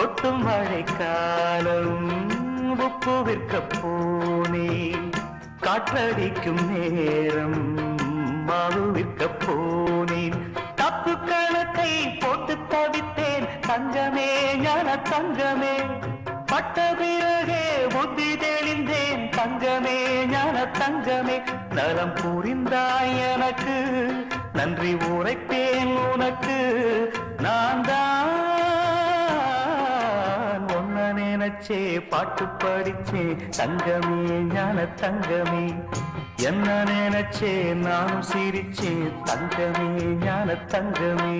கொட்டும் மழைக்காலம் உப்பு விற்க போனே காற்றடிக்கும் நேரம் மாவு விற்க போனேன் தப்பு கணக்கை போட்டு தவித்தேன் தங்கமே ஞான தங்கமே பட்ட பிறகே புத்தி தெளிந்தேன் தங்கமே ஞான தங்கமே நலம் புரிந்தாய் எனக்கு நன்றி உரைப்பேன் உனக்கு நான் தான் ஒன்ன நினைச்சே பாட்டு படிச்சே தங்கமே ஞான தங்கமே என்ன நினைச்சே நானும் சிரிச்சே தங்கமே ஞான தங்கமே